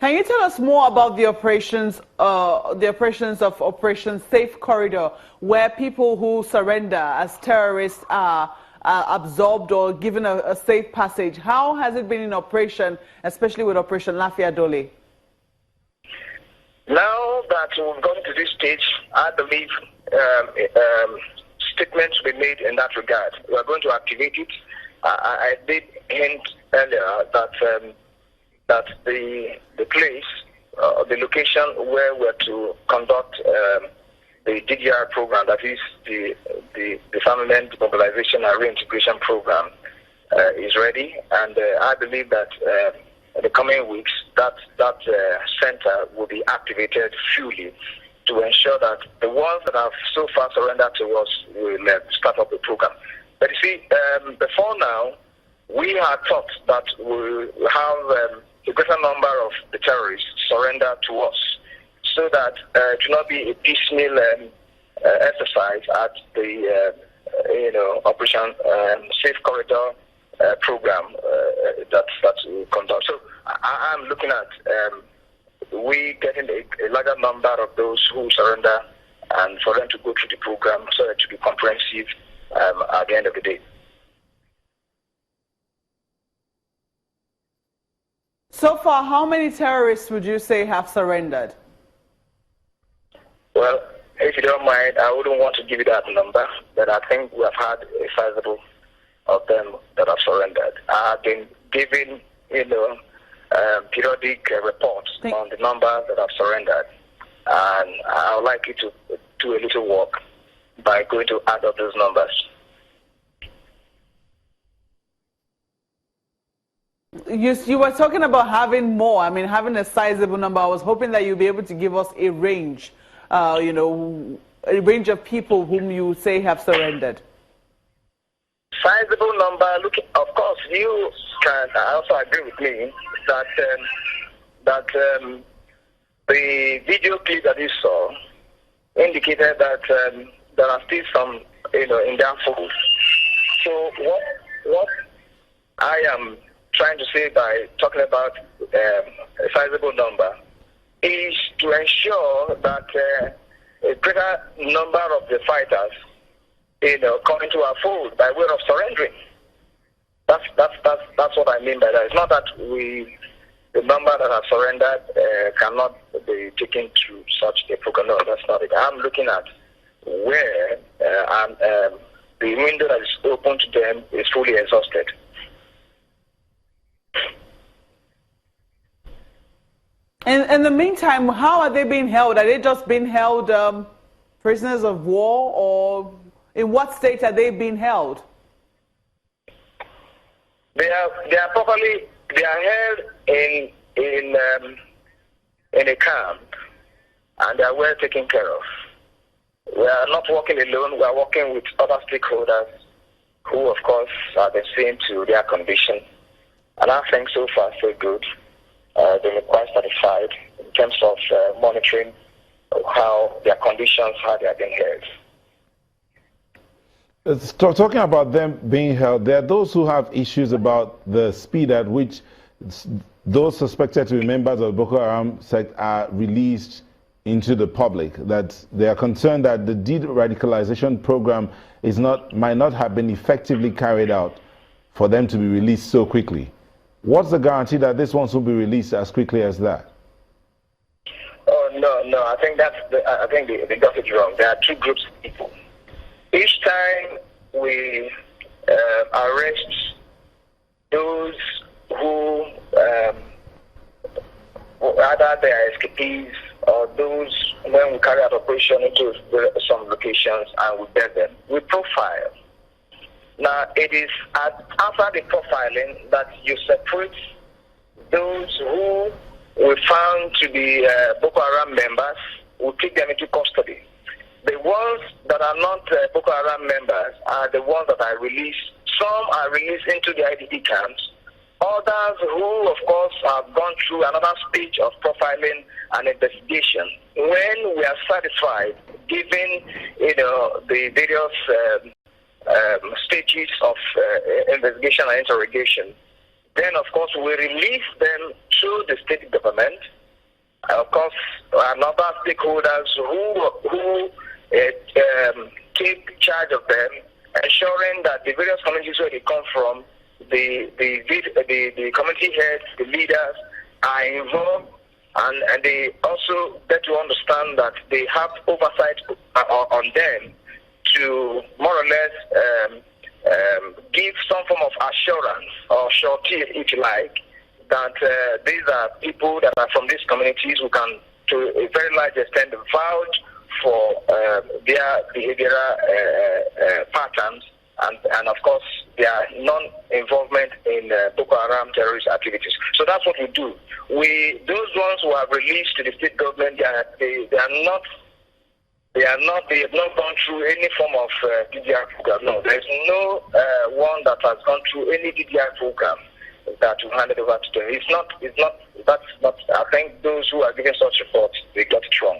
Can you tell us more about the operations of Operation Safe Corridor, where people who surrender as terrorists are absorbed or given a safe passage? How has it been in operation, especially with Operation Lafia Dole? Now that we've gone to this stage, I believe statements will be made in that regard. We are going to activate it. I did hint earlier that the place, the location where we're to conduct the DDR program, that is the Disarmament, Mobilization and Reintegration Program, is ready, and I believe that in the coming weeks that center will be activated fully to ensure that the ones that have so far surrendered to us will start up the program. But you see, before now, we had thought that we will have a greater number of the terrorists surrender to us, so that it will not be a piecemeal exercise at the Operation Safe Corridor program that we conduct. So I'm looking at we getting a larger number of those who surrender, and for them to go through the program so that to be comprehensive at the end of the day. So far, how many terrorists would you say have surrendered? Well, if you don't mind, I wouldn't want to give you that number, but I think we have had a sizable of them that have surrendered. I have been giving, periodic reports on the numbers that have surrendered, and I would like you to do a little work by going to add up those numbers. You were talking about having more. I mean, having a sizable number. I was hoping that you'd be able to give us a range, a range of people whom you say have surrendered. Sizable number. Look, of course, you can also agree with me that the video clip that you saw indicated that there are still some, in their fold. So what I am trying to say by talking about a sizable number is to ensure that a greater number of the fighters, come into our fold by way of surrendering. That's what I mean by that. It's not that the number that have surrendered cannot be taken to such a program. No, that's not it. I'm looking at where the window that is open to them is fully exhausted. In the meantime, how are they being held? Are they just being held prisoners of war, or in what state are they being held? They are held in a camp, and they are well taken care of. We are not working alone. We are working with other stakeholders who, of course, are the same to their condition. And I think so far so good. They were quite satisfied in terms of monitoring how their conditions, how they are being held. Talking about them being held, there are those who have issues about the speed at which those suspected to be members of the Boko Haram sect are released into the public, that they are concerned that the de-radicalization program might not have been effectively carried out for them to be released so quickly. What's the guarantee that this ones will be released as quickly as that? Oh, no. I think they got it wrong. There are two groups of people. Each time we arrest those who either they are escapees or those when we carry out operation into some locations and we bear them, we profile. Now, it is after the profiling that you separate those who we found to be Boko Haram members, we take them into custody. The ones that are not Boko Haram members are the ones that are released. Some are released into the IDP camps. Others who, of course, have gone through another stage of profiling and investigation. When we are satisfied, given the various stages of investigation and interrogation, then of course we release them through the state government, and of course, and other stakeholders who take charge of them, ensuring that the various communities where they come from, the community heads, the leaders are involved, and they also get to understand that they have oversight on them to more or less give some form of assurance or surety, if you like, that these are people that are from these communities who can, to a very large extent, vouch for their behavioral patterns and of course, their non-involvement in Boko Haram terrorist activities. So that's what we do. Those ones who have released to the state government, they have not gone through any form of DDR program. No, there's no one that has gone through any DDR program that we handed over to them. That's not. I think those who are giving such reports, they got it wrong.